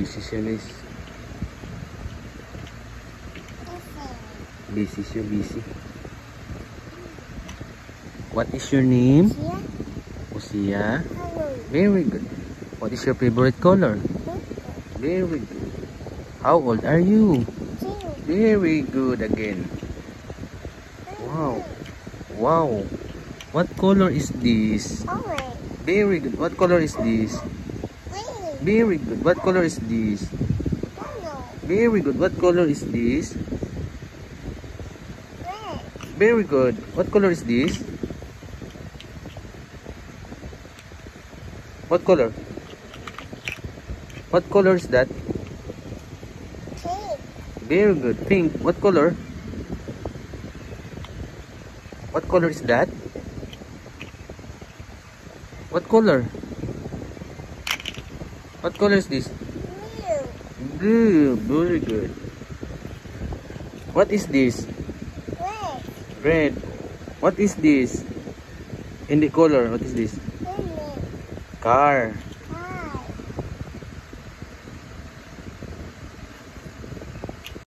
Busy siya, guys. Busy siya, busy. What is your name? Usia. Very good. What is your favorite color? Very good. How old are you? Very good again. Wow. Wow. What color is this? Very good. What color is this? Very good. What color is this? Very good. What color is this? Very good. What color is this? What color? What color is that? Very good. Pink. What color? What color is that? What color? What color is this? Blue. Very good. What is this? Red. What is this? In the color, what is this? Car.